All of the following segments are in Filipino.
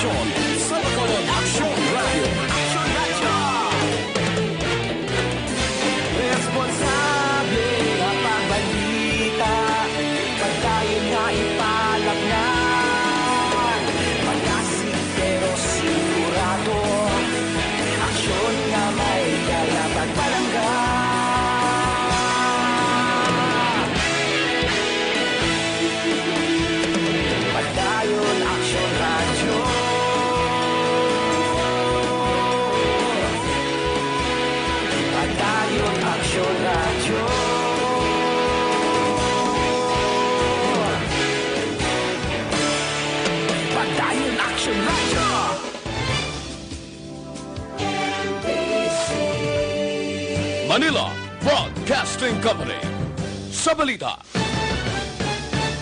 aksyon sa Bacolod Action Radio. Responsable ang pagbalita, pagkain na ipalagnan. Pag-asik pero sigurado, aksyon na may kalaban palanggan. Pagdayon Action Radio. Pagdayon Action Radio. Pagdayon Action Radio. Manila Broadcasting Company. Sa balita,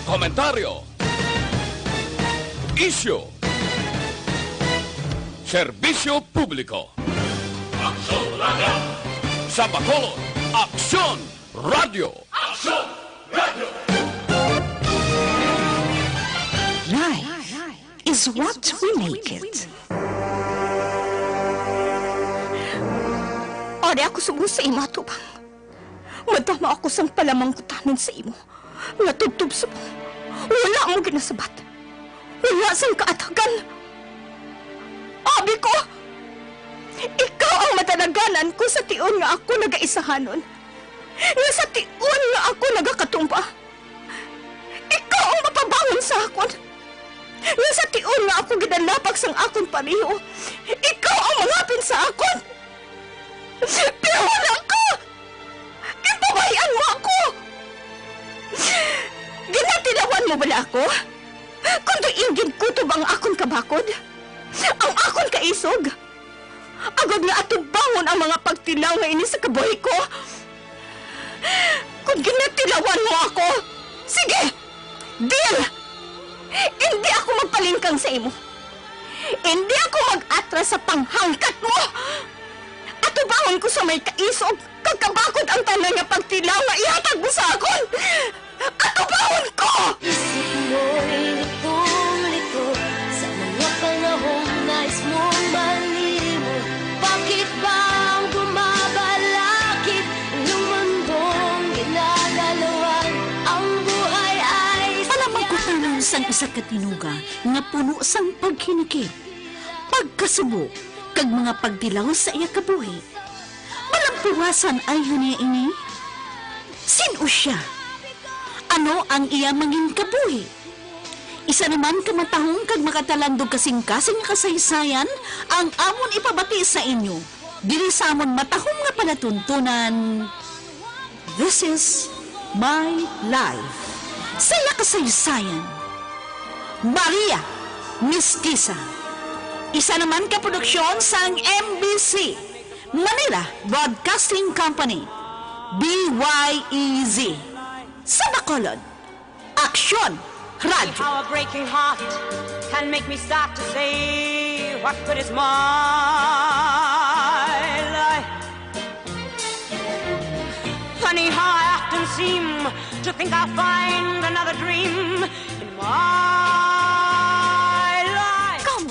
komentaryo, issue, serbisyo publiko. Aksyon Radio! Sa Bacolod, Aksyon Radio! Aksyon Radio! Life is what we make it. Ari ako sugo sa imo, Tubang. Madama ako sang palamang kutamin sa imo. Natubtub sa mo. Wala mo ginasabat. Wala sang kaatagan. Abi ko! Ikaw ang matanaganan ko sa tion nga ako nagaisahanon. Nga sa tion nga ako nagakatumba. Ikaw ang mapabangon sa akon. Nga sa tion nga ako ginalapag sang akon pariho. Ikaw ang mangapin sa akon. Pero wala ka! Kipabayan mo ako! Ginatilawan mo bala ako? Kung do'inggid kutob ang akon kabakod? Ang akon kaisog? Agad nga atubangon ang mga pagtilaw nga ini sa kabuhay ko? Kung ginatilawan mo ako, sige! Deal! Hindi ako magpalingkang sa imo. Hindi ako mag-atras sa panghangkat mo! Atubangon ko sa may kaisog, kagkabakod ang tanan nga pagtilaw nga ihatag mo sa akon! Atubangon ko! Isip mo'y litong-lito sa mga panahong nais mong malimot. Bakit bang bumabalakid ang iyong mundong ginagalawan? Ang buhay ay Palamang ko tanong sang isa katinuga nga puno sang paghinikid, pagkasubo, kag mga pagdilaw sa iya kabuhi. Malampuwasan ay huniya ini? Sino siya? Ano ang iya mangin kabuhi? Isa naman kamatahong kag makatalandog kasing-kasing nga kasaysayan ang amon ipabati sa inyo. Dili sa amon matahong nga palatuntunan. This is my life. Sa iya kasaysayan. Maria Mestiza. Isa naman ka produksyon sang MBC, Manila Broadcasting Company, BYEZ. Sa Bacolod, Aksyon Radio. How a breaking heart can make me start to say, what good is my life? Funny how I often seem to think I'll find another dream in my life. Come.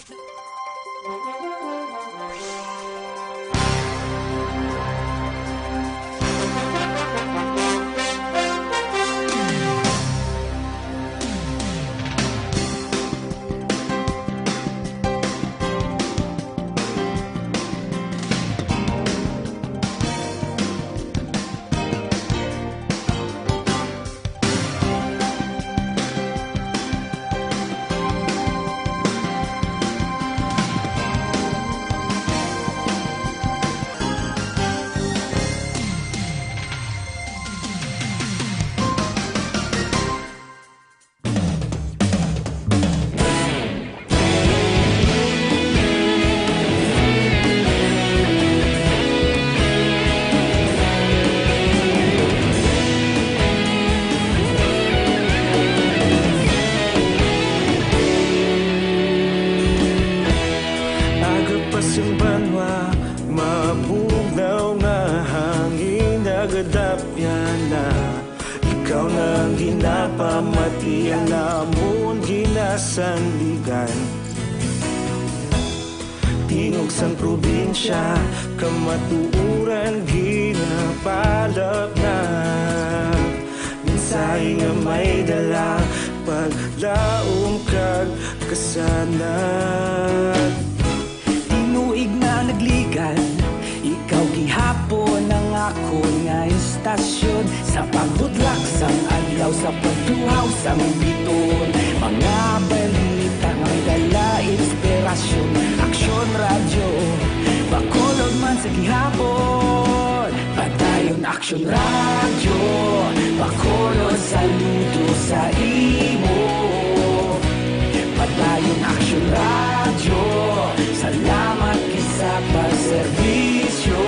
Ginapamati ang namon ginasandigan. tingog sang probinsya, kamatuuran ginapalap na. Minsay nga may dala, paglaom kag kasanat. Tinuig na nagligan, ikaw gihapon ang ako nga istasyon. Sa paghudlak sang adlaw, sa pagtuhaw sang biton. Mga balita nga may dala inspirasyon. Aksyon radyo, bakolod man sa gihapon. Padayon aksyon radyo, bakolod saludo sa imo. Padayon aksyon radyo, salamat kisa pagserbisyo.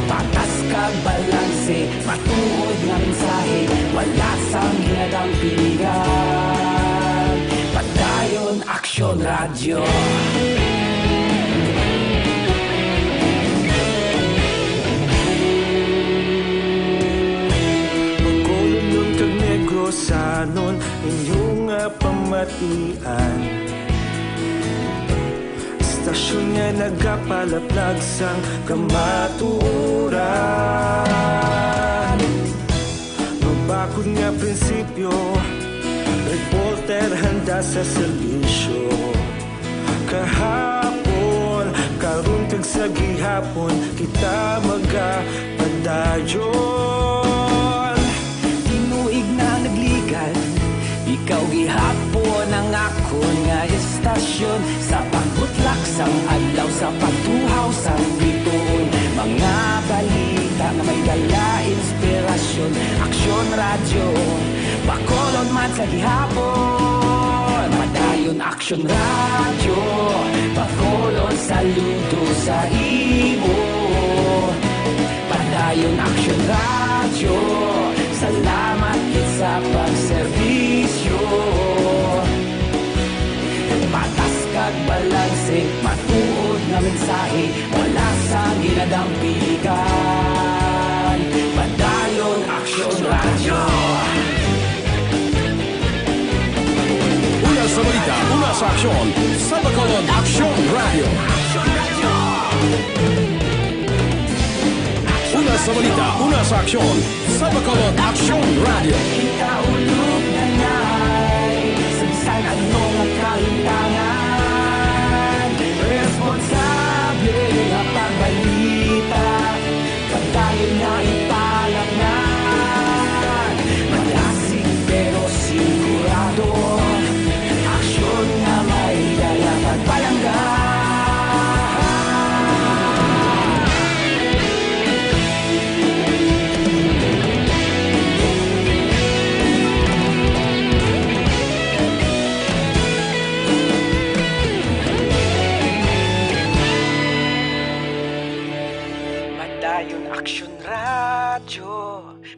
Patas kag balanse, matuod nga mensahe, wala sang hinadang piligan. Padayon aksyon radyo. Magkulong kag Negrosanon, inyong pamatian. Istasyon nga nagapalaplag sang kamaturan. Magbakod nga prinsipyo, reporter handa sa serbisyo. Kahapon, karon kag sa gihapon, kita magapadayon. Tinuig na nagligan, ikaw gihapon ang ako nga istasyon. Sa pagbutlak sang adlaw, sa pagtuhaw sang biton. Mga balita na may dala inspirasyon. Aksyon radyo, bakolod man sa gihapon. Padayon aksyon radyo, bakolod saludo sa imo. Padayon aksyon radyo, salamat kit sa pagserbisyo. Patas kag balanse, matuod nga mensahe, wala sang ginadang piligan. Padayon aksyon radyo. Una sa balita, una sa aksyon, sa Bacolod Aksyon Radio. Una sa balita, una sa aksyon, sa Bacolod Aksyon Radio. Ikaulog na na'y sabisan ano nga kahintangan. Responsable nga pagbalita, pagdayon na ipalaknan. Malasig pero sigurado, aksyon nga may dala pagpalanggan. Padayon aksyon radyo,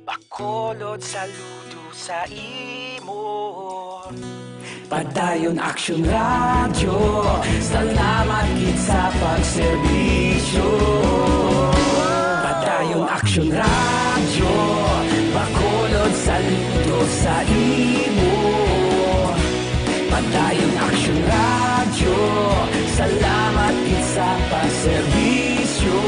bakolod saludo sa imo. Padayon aksyon radyo, salamat kit sa pagserbisyo. Padayon aksyon radyo, bakolod saludo sa imo. Padayon aksyon radyo, salamat kit sa pagserbisyo.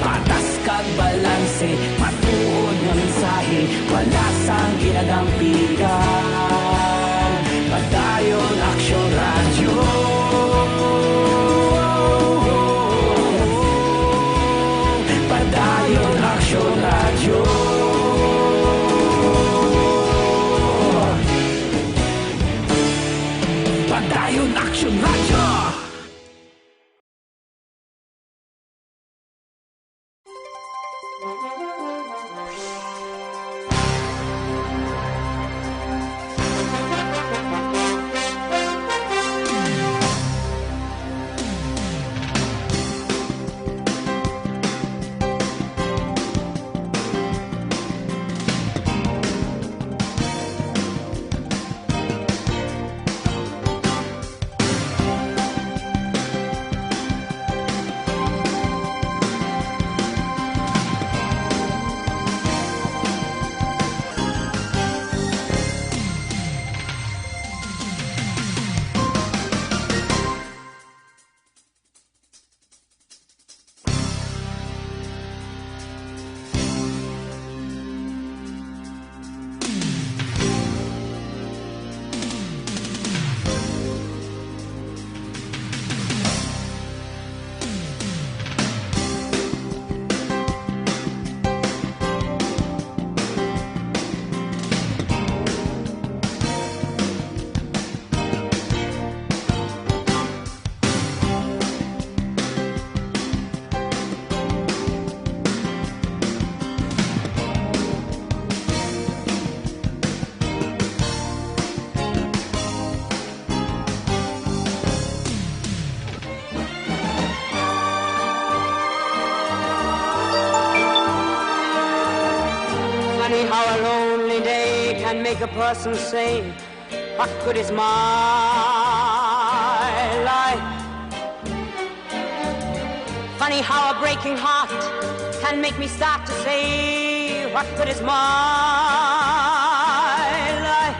Patas kag balanse, matuod nga mensahe, wala sang ginadang piligan. Padayon aksyon radyo. Padayon aksyon radyo. Padayon aksyon radyo. Funny how a lonely day can make a person say, what good is my life? Funny how a breaking heart can make me start to say, what good is my life?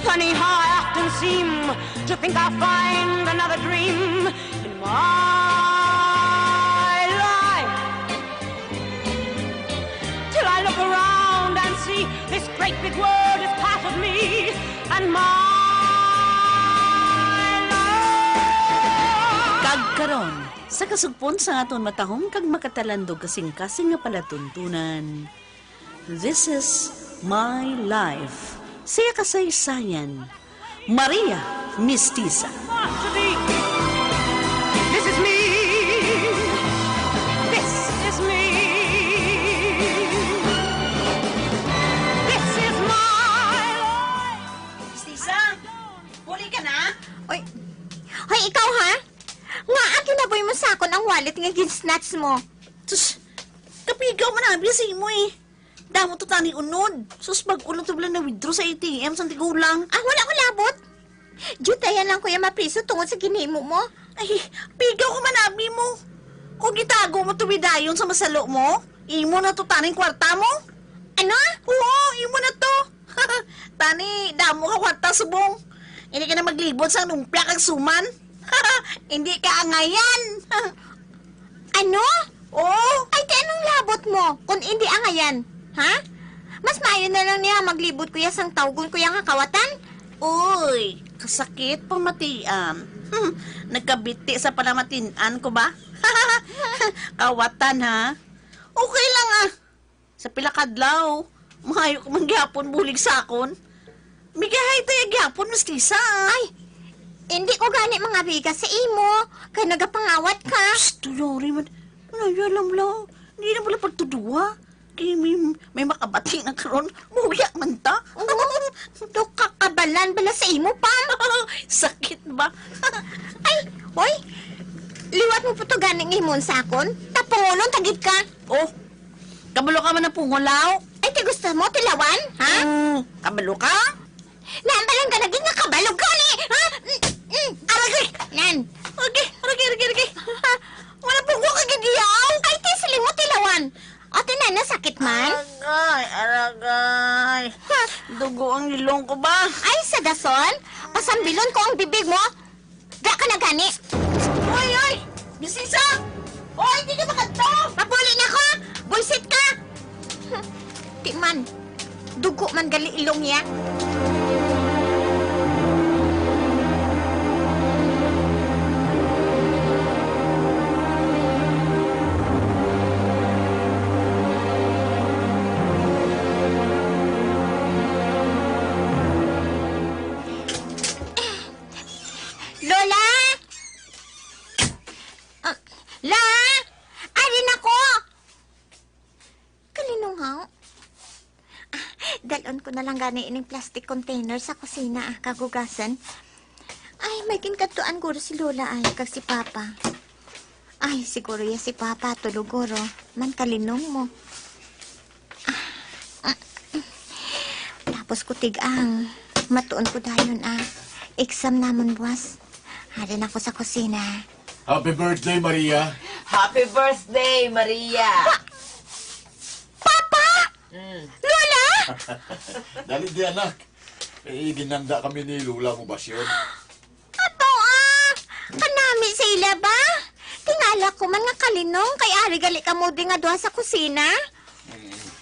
Funny how I often seem to think I'll find another dream in my life, till I look around and see this great big world is part of me and my life. Kagkaron, sa kasugpon sa aton matahong kag makatalandog kasing-kasing nga palatuntunan. This is my life. Siya kasaysayan. Maria Mestiza. To be. This is me. This is me. This is my life. Mestiza, huli ka na? Oy, hoy, ikaw ha? Nga, akin na boy mo sa akon ang wallet nga ginsnatch mo. Sus, kapigaw man abi sa imo eh. Damo to tani unod. Sus, bag-ulong to bala na withdraw sa ATM sa tigulang. Ah, wala ko labot. Jutayan lang kuya mapriso tungod sa ginimo mo. Ay, pigaw ko man abi mo. Kung gitago mo tubidayon sa masalo mo, imo na to taning kwarta mo. Ano? Oo, imo na to. Tani, damo ka kwarta subong. Hindi ka na maglibot sa numpya kag suman. Hindi ka angayan. Ano? Oo. Ay, di anong labot mo kung hindi angayan? Ha? Mas maayo na lang niya maglibot kuya sang tawgon kuya nga kawatan? Uy, kasakit pamatian. Nagkabiti sa palamatinan ko ba? Kawatan ha? Okay lang ah. Sa pilakadlaw, mahayo ko mangyapon bulig sakon. Migahay tayo gyapon, Mestiza. Ay, hindi ko gani mga bigas sa imo. Kaya nagapangawat ka. Psst, tulori man. Ano, alam lang. Hindi na pala pagtudua. Kaya may makabati na karon. Muyak man ta. Ito kakabalan bala sa imo, Pam. Sakit ba? Ay, hoy. Liwat mo po to ganing imon sa akon. Tapungulon, tagit ka. Oh, kabalo ka man na pungulaw. Ay, ti gusto mo, tilawan? Ha? Kabalo ka? Naambalang ka naging nga kabalog ka ni. Ha? Aragay. Nan. Aragay. Wala pong ko kagidiyaw. Ay, ti siling mo, tilawan. O, tinan, sakit man? Aragay. Dugo ang ilong ko ba? Ay, sa dason. Pasambilon ko ang bibig mo. Da ka na gani. Oy! Bisisa! Oy, hindi ka makadto! Mapuli na ko. Buisit ka. Di man. Dugo man gali ilong ya. Lola! La! Arin ako! Kalinong ha? Dalon ko na lang gani ining plastic container sa kusina kagugasan. Ay, may kinkatuan guro si Lola ay kag si Papa. Ay, siguro ya si Papa tuluguro. Man kalinong mo. Tapos ko tigang. Matuon ko dayon exam namon buwas. Harin ako sa kusina. Happy birthday, Maria. Happy birthday, Maria! Papa! Lola! Dali di anak. Ginanda kami ni Lula mo basyon. Ato kanami sa ila ba? Tingala ko man nga kalinong kay ari gali ka mo di nga duha sa kusina.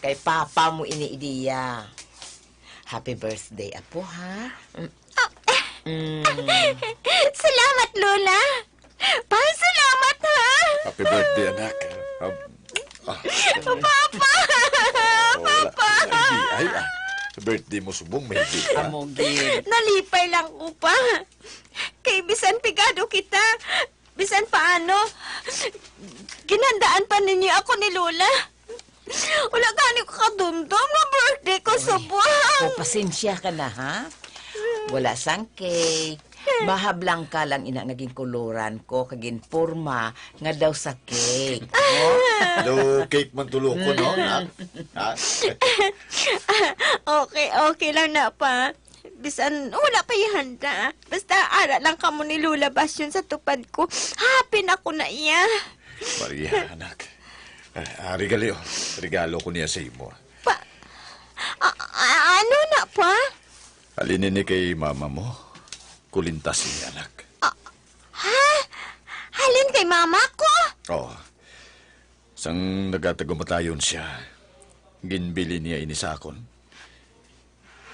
Kay Papa mo iniidiya. Happy birthday, Apo, ha? Salamat, Lola. Salamat, ha? Happy birthday, anak. Papa! Papa! Ay, birthday mo subong, may hindi ka. Amogin. Nalipay lang ko pa. Kay bisan pigado kita. Bisan paano. Ginandaan pa ninyo ako ni Lola. Wala gani ko kadumdum nga birthday ko sa buwan. Pasensya ka na, ha? Wala sang cake, Mahablang ka lang ina naging koloran ko, kagin porma, nga daw sa cake. Oh? Hello, cake man tulo ko, no? Ha? Okay lang na pa. Bisan wala pa ihanda. Basta ara lang kamo ni Lola Basyon sa tupad ko. Happy na ko na iya. Maria, anak. Regalo ko niya sa imo. Ano na pa? Alinin ni kay mama mo. Kulintas niya, anak. Ha? Halin kay mama ko? Oo. Sang nagatagumatayon siya, ginbili niya inisakon.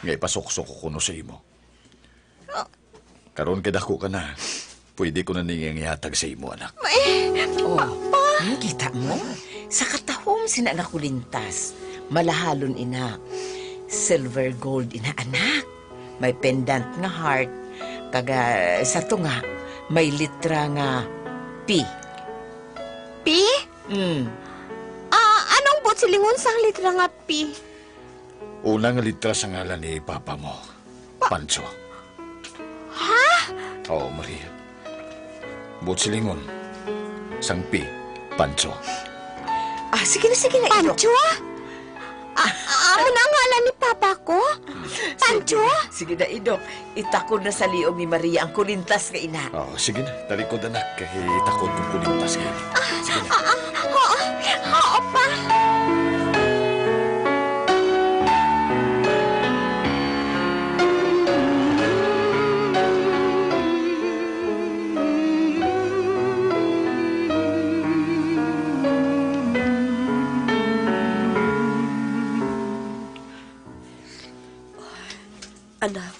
Ngay pasok-sok ko no sa imo. Karon kadako ka na. Pwede ko na niyang ihatag sa imo, anak. Kita mo? Sa katahom sina nakulintas. Malahalon ina. Silver gold ina anak. May pendant nga heart. Kaga sa to nga, may litra nga P. P? Mm. Anong bot silingon sang litra nga P? Unang litra sa ngalan ni Papa mo, Pancho. Ha? Oo, Maria. Butsilingon, sang P, Pancho. Sige na, Idok. Pancho? Amo na ang ngalan ni Papa ko? Pancho? Sige na, Idok. Itakod na sa liog ni Maria ang kulintas nga ina. Oo, sige na. Talikod, anak. Kahit takot kong kulintas ka. Sige na. Oo pa. Anak,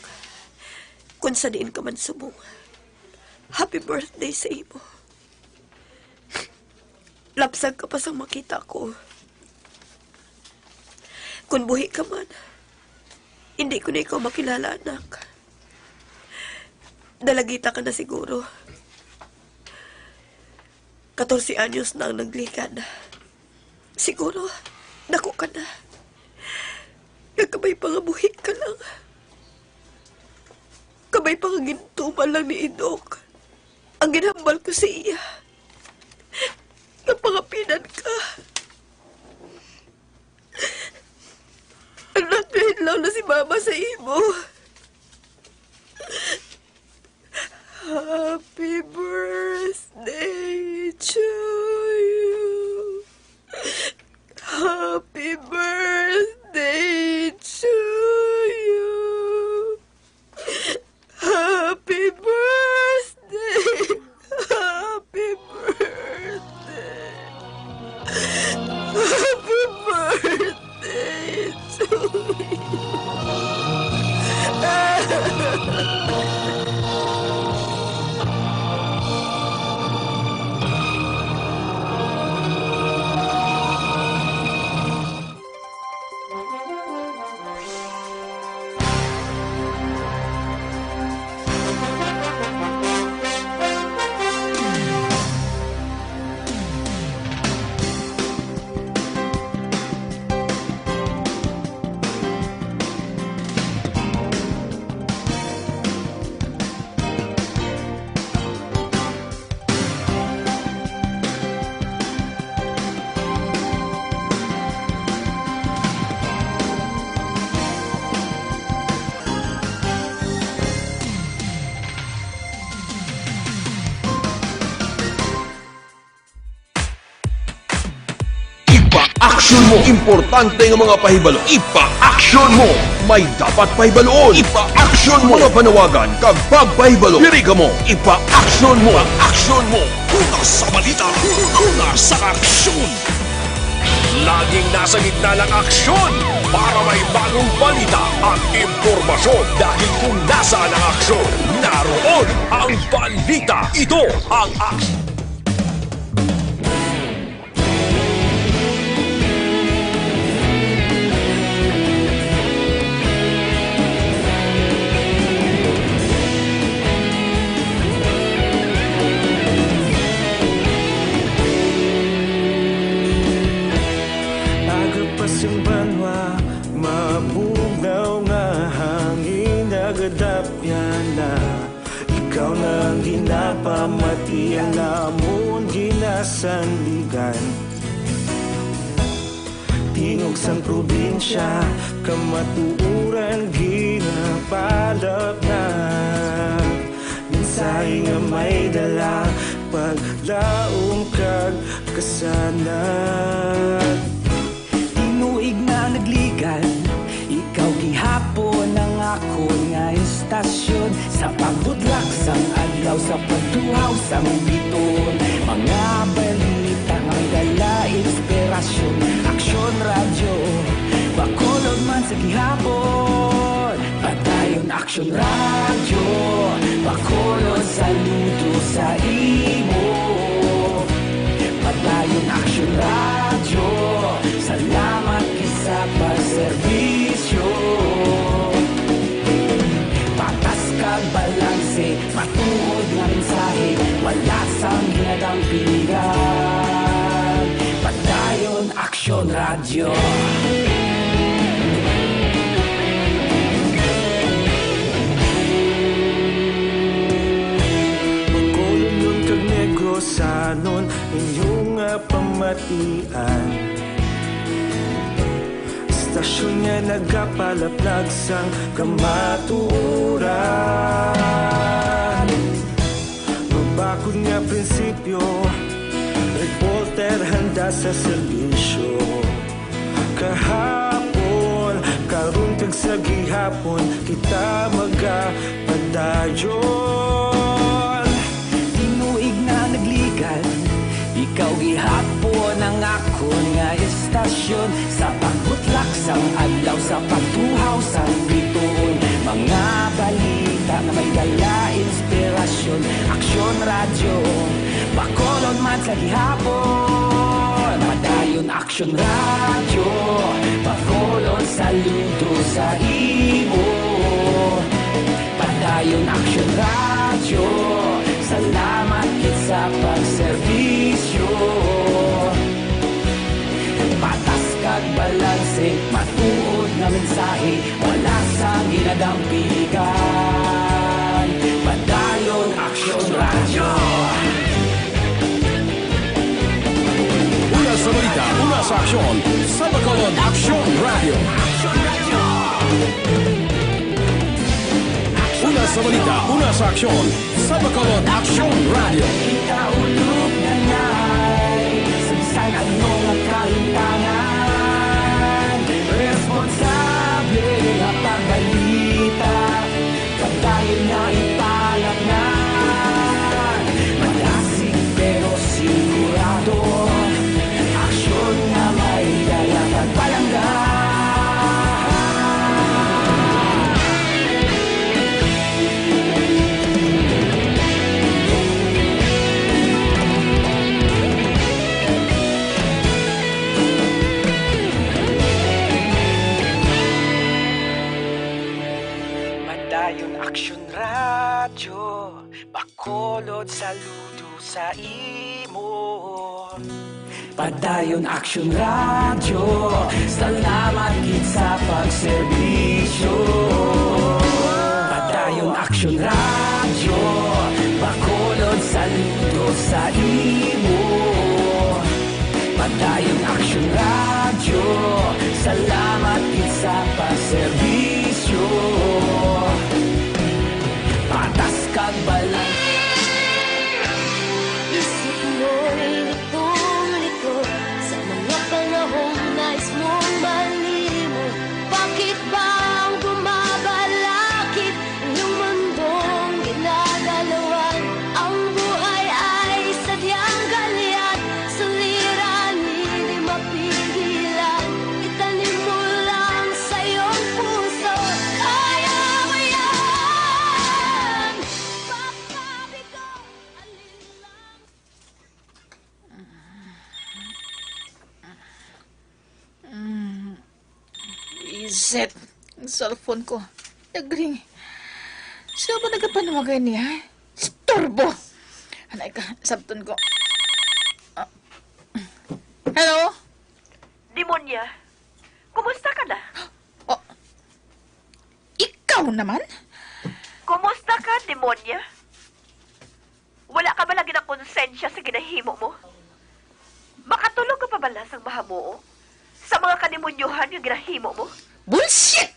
kung saniin ka man subong, happy birthday sa imo. Lapsag ka pa sa makita ko. Kung buhi ka man, hindi ko na ikaw makilala, anak. Dalagita ka na siguro. 14 anyos na ang naglikad. Siguro, dako ka na. Nagkabay pa nga buhi ka lang. Kabay pa nga gintuman lang ni Idok. Ang ginhambal ko sa iya. Napangapinan ka. Anak, nahidlaw na si Mama sa imo. Happy birthday to you. Happy birthday to you. Happy birthday. Happy birthday. Happy birthday to you. Ipa-action mo! Importante ng mga pahibalo. Ipa-action mo! May dapat pahibaloon. Ipa-action mo! Mga panawagan kag pagpahibalo. Diri ka mo. Ipa-action mo! Ipa-action mo! Una sa balita. Una sa aksyon. Laging nasa gitna ng aksyon para may bagong balita at impormasyon. Dahil kung nasaan ang aksyon, naroon ang balita. Ito ang aksyon. Yung banwa, mabugaw nga hangin, nagadap yan na Ikaw na ang ginapamati, ang namon ginasandigan. Tingog sang probinsya, kamatuuran ginapalap na. Minsay nga may dala, paglaong kag kasanag. Tinuig na nagligan, ikaw gihapon ang ako nga istasyon. Sa pagbutlak sang adlaw, sa pagtuhaw sang biton. Mga balita nga may dala inspirasyon. Aksyon radyo, bakolod man sa gihapon. Padayon aksyon radyo, bakolod saludo sa imo. Padayon aksyon radyo, salamat isa pagserbisyo. Patas kag balanse, matuod nga mensahe, wala sang ginadang pilihan. Padayon aksyon radyo. Magkulong kag negosanon, inyong pamatian. Istasyon nga nagapalaplag sang kamatuuran. Magbakod nga prinsipyo, reporter handa sa serbisyo. Kahapon, karon kag sa gihapon, kita magapadayon. Tinuig na nagligan, ikaw gihapon ang ako nga istasyon. Sa pagbutlak sang adlaw, sa pagtuhaw sang biton. Mga balita na may dala inspirasyon. Aksyon radyo, bakolod man sa gihapon. Padayon aksyon radyo, bakolod saludo sa imo. Padayon aksyon radyo, salamat kit sa pagserbisyo. Patas kag balanse, matuod nga mensahe, wala sang ginadampigan. Padayon aksyon radyo. Una sa balita, una sa aksyon, sa Bacolod Aksyon Radio. Una sa balita, una sa aksyon, sa Bacolod Aksyon Radio. Ikaulog na na'y Sansan ano nga kalintangan. Responsable nga pagbalita, pagdayon na ipalat na. Malasig pero sigurado, aksyon na may dala pagpalanggan. Padayon aksyon radyo, bakolod saludo sa imo. Padayon aksyon radyo, salamat gid sa pagserbisyo. Padayon aksyon radyo, bakolod saludo sa imo. Padayon aksyon radyo, salamat gid sa pagserbisyo. Patas kag balang. Isip mo'y litong-lito sa mga panahong nais mong malimot. Bakit ba ang bumabalakid ang iyong mundong ginagalawan? Ang buhay ay sadyang galyat, suliranin di mapigilan. Itanim mo lang sa iyong puso, kaya mo yan! Papabigo, alinlang. Iset, ang cellphone ko. Nagring. Sino ba nagkapanamagay niya? Storbo! Anay ka, sabton ko. Hello? Demonya, kumusta ka na? Oh, ikaw naman? Kumusta ka, Demonya? ka ba lagi ng konsensya sa ginahimo mo? Makatulog ka pa ba lang sa mahamoo? Sa mga kanimunyuhan yung ginahimo mo? Bullshit!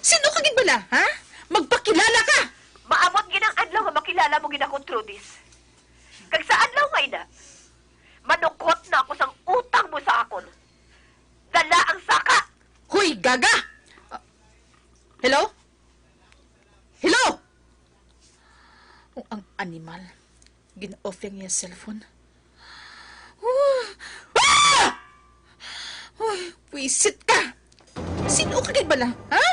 Sino ka gid bala, ha? Magpakilala ka! Maamot ginang adlaw nga makilala mo ginakong Trudis. Kag sa adlaw nga ina, manukot na ako sang utang mo sa akon. Dala ang saka! Hoy, gaga! Hello? Hello? Ang animal. Gina-off niya cellphone. Ah! Uy, wisit ka! Sino ka gid bala, ha?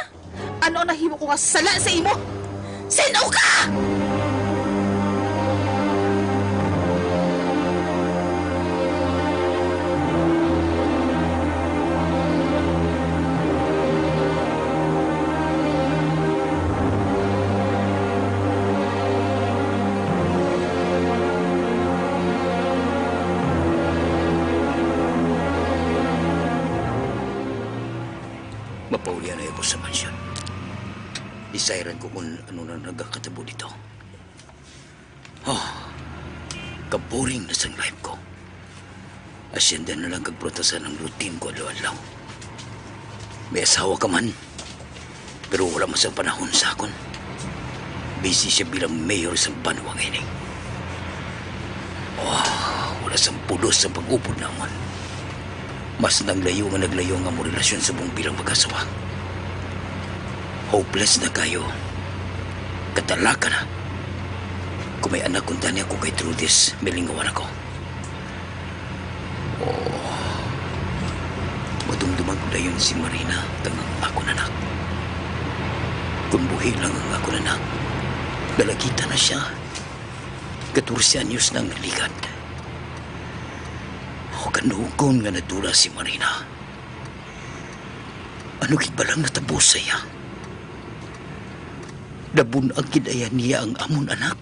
Ano ang nahimo ko nga sala sa imo? Sino ka? Mapaulian na ako sa mansyon. Isairan ko kung ano na nagkakatabo dito. Kaboring na sang life ko. Asyenda na lang kagprotasan ng routine ko alaw-alaw. May asawa ka man, pero wala mo sa panahon sa akon. Busy siya bilang mayor sa banwang ini. Wala sang pulos sa pag-upod naman. Mas naglayo nga mo relasyon sa buong bilang mag-asawa. Hopeless na kayo. Katalaka na. Kung may anak kung tanya ko kay Trudis, may lingawan ako. Madumdumang ko na yun si Marina tangang ako nanak. Kung buhi lang ang ako nanak, dalagita na siya. 14 anyos nang naligad. Kanukon nga nadula si Marina. Ano gid ba lang natapos saya? Dabun ang kidaya niya ang amon anak.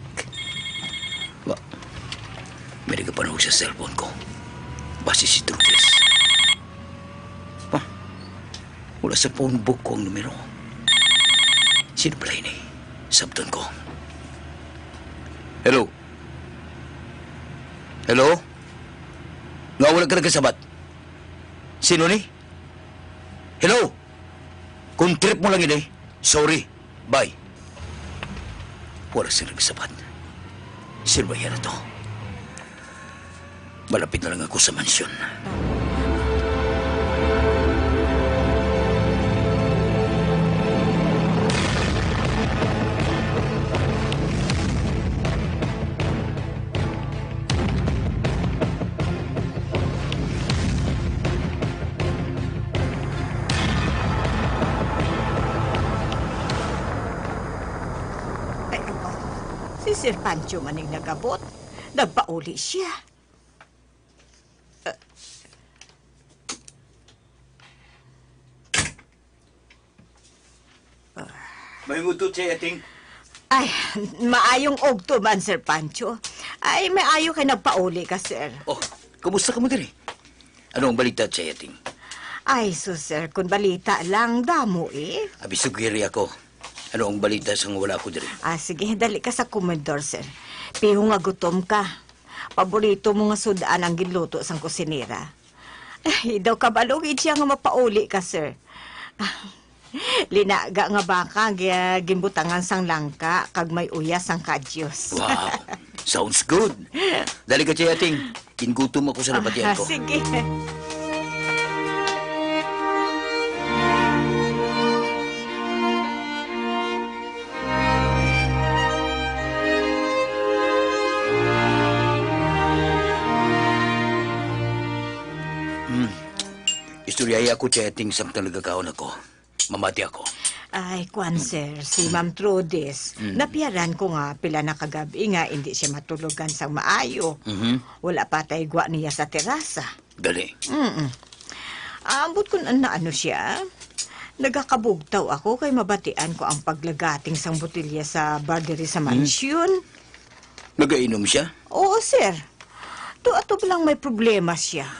May nagpapanahog sa cellphone ko. Base si Trudis. Wala sa phone book ko ang numero. Sino pala ini? Sabton ko. Hello? Hello? Nga wala ka nagkasabat. Sino ni? Hello? Kung trip mo lang ini, sorry. Bye. Wala siya nagkasabat. Sino ba yan na to? Malapit na lang ako sa mansyon. Si Sir Pancho maning nagabot. Nagpauli siya. May ngutot siya, Yating. Ay, maayong ogto man, Sir Pancho. Ay, maayo kay nagpauli ka, Sir. Kumusta ka mo diri? Ano ang balita siya, Yating? Ay, Sir, kung balita lang, damo eh. Abisugiri ako. Ano ang balita sa wala ko diri? Sige, dali ka sa komedor, Sir. Piho nga gutom ka. Paborito mo nga sudaan ang giluto sang kusinera. Ay, daw kabalugid siya nga mapauli ka, Sir. Linaga nga baka, gimbutangan sang langka, kag may uyas sang kadyos. Wow, sounds good. Dali ka siya, Yating. Kingutom ako sa napatiyan ko. Sige. Istoryaya ko siya, Yating, samtang nagkakaon ako. Mamati ako. Ay, kwan, Sir, si Ma'am Trudis. Napiyaran ko nga pila na kagabi nga hindi siya matulugan sang maayo. Wala pa tay gwa niya sa terasa. Gali. Ambot ko na ano siya. Nagakabugtaw ako kay mabatian ko ang paglagating sang botelya sa bardery sa mansyon. Nagainom siya? Oo, Sir. Ato lang may problema siya.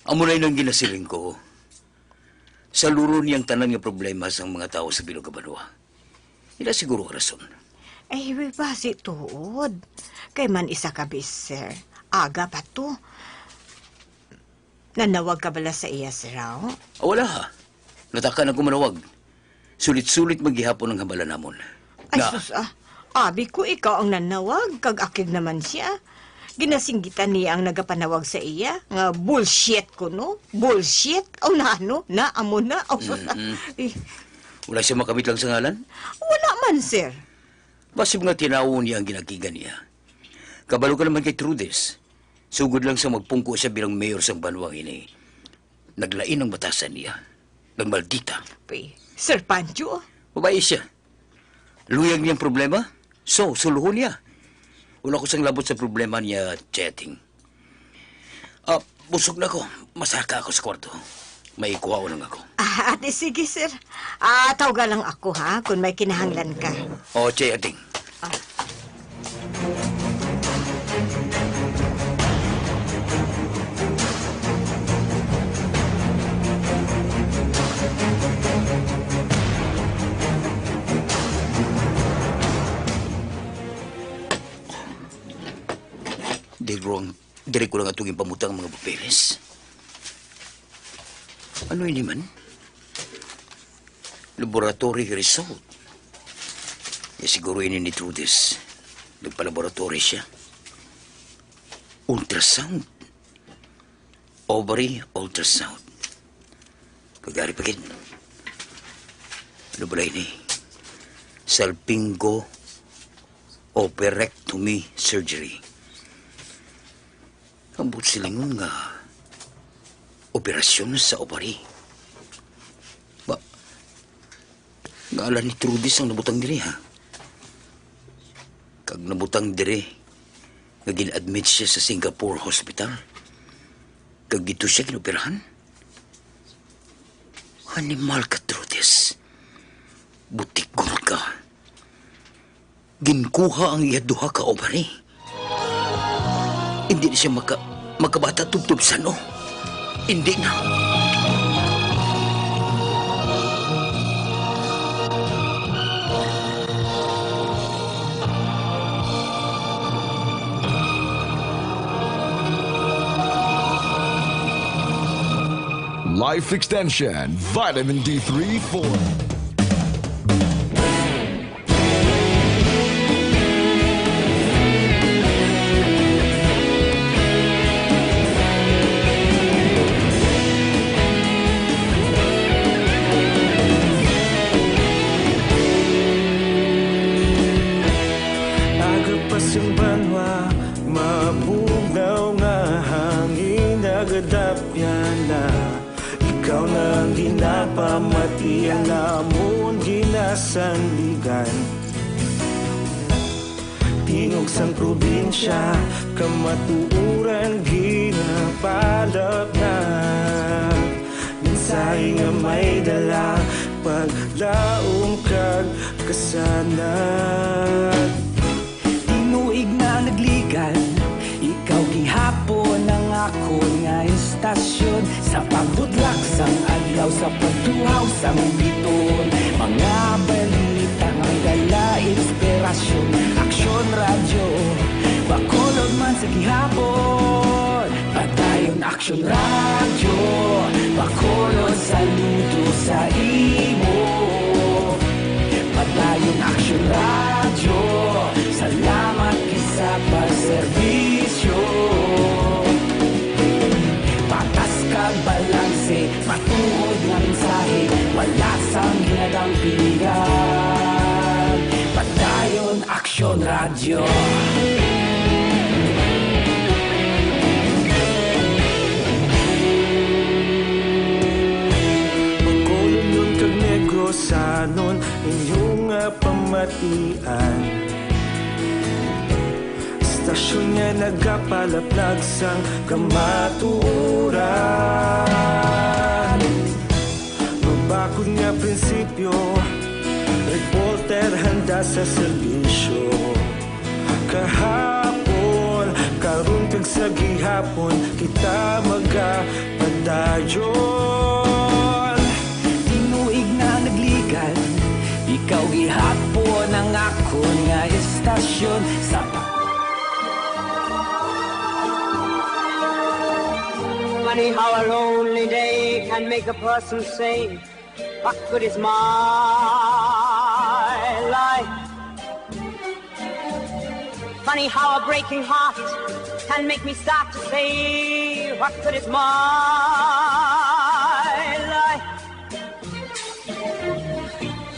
Amo na yun ang ginasiling ko. Sa luro niyang tanan nga problema sa mga tao sa Bilog Kabanwa. Ila siguro ka rason. Ay, basi tuod. Kay man isa ka sir. Aga pa to. Nanawag ka bala sa iya, sir, raw? Wala ha. Natakan ako manawag. Sulit-sulit maghihapon ang hambala namon. Ay, sus, abi ko ikaw ang nanawag. Kag-akig naman siya. Ginasinggitan niya ang nagapanawag sa iya. Nga bullshit ko, no? Bullshit? O na, ano? Na, amo na? O, sus, Wala siya makamit lang sa ngalan? Wala man, sir. Basib nga tinawon niya ang ginagigan niya. Kabalo ka naman kay Trudis. Sugod lang sa magpungko siya bilang mayor sa banwang ini. Naglain ang batasan niya. Nagmaldita. Sir Pancho? Babae siya. Luyag niyang problema? So, suluhon niya. Wala ko sang labot sa problema niya chatting. Busog na ko. Masaka ako sa kwarto. May kuha lang ako. Ate, sige, sir. Tawga lang ako, ha? Kung may kinahanglan ka. Che, ating. Diri ko lang atong pamutang mga papeles. Ano ini man? Laboratory result. Siguro ini ni Trudis. Nagpa-laboratory siya. Ultrasound. Ovary ultrasound. Kagari pa kin. Ano ba ini? Salpingo operectomy surgery. Ambot silingon nga operasyon sa ovary. Ngalan ni Trudis ang nabutang diri, ha? Kag nabutang diri, nga gin-admit siya sa Singapore Hospital. Kag dito siya kinoperahan. Animal ka, Trudis. Butikon ka. Ginkuha ang iya duha ka ovary. Hindi na siya makabata tubtub sa no. Hindi na. Life Extension, Vitamin D3 4. Ikaw na ang ginapamati, ang namon ginasandigan. Tingog sang probinsya, kamatuuran ginapalap na. Minsay nga may dala, paglaong kag kasanag. Tinuig na nagligan, ikaw gihapon ang ako nga istasyon. Sa pagbudlak sang adlaw, sa pagtuhaw sang biton. Mga balita ang dala, inspirasyon. Aksyon radyo, bakulog man sa gihapon. Patayon aksyon radyo, bakulog saludo sa imo. Patayon aksyon radyo, salamat kisa pagserbisyo. Patas kag balanse, matuod nga mensahe, wala sang ginagang pilihan. Patayon aksyon radyo. Pagkulunod kag negosanon, inyong pamatian. Stasyon nga nagapalaplag sang kamatuuran. Mabakod nga prinsipyo, reporter handa sa serbisyo. Kahapon, karon kag sa gihapon, kita magapadayon. Ikaw gihapon ang ako nga istasyon sa Funny how a lonely day can make a person say, what good is my life? Funny how a breaking heart can make me start to say, what good is my life?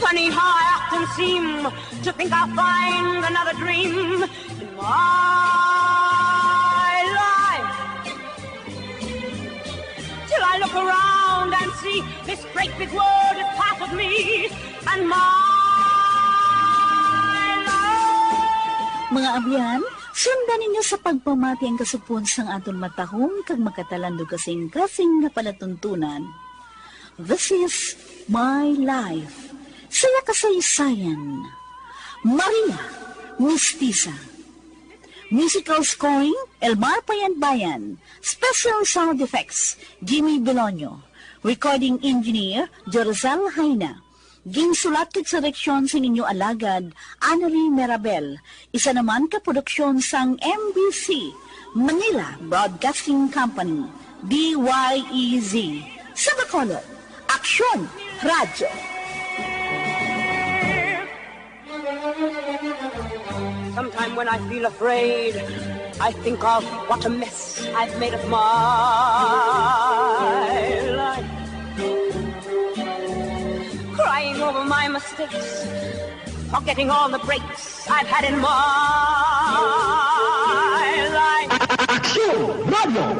Funny how I often seem to think I'll find another dream in my life. Till I look around and see this great big world is part of me and my life. Mga abyan, sundan ninyo sa pagpamati ang kasupon sang aton matahong kag makatalando kasing-kasing nga palatuntunan. This is my life. Saya kasaysayan. Maria Mestiza. Musical scoring, Elmar Payan-Bayan. Special sound effects, Jimmy Belonio. Recording engineer, Jorzal Haina. Ginsulat kag sa direksyon sa ninyo alagad, Annelie Merabel. Isa naman ka produksyon sang MBC, Manila Broadcasting Company, DYEZ. Sa Bacolod, Aksyon Radyo. Sometime when I feel afraid, I think of what a mess I've made of my life. Crying over my mistakes, forgetting all the breaks I've had in my life. Action Radio!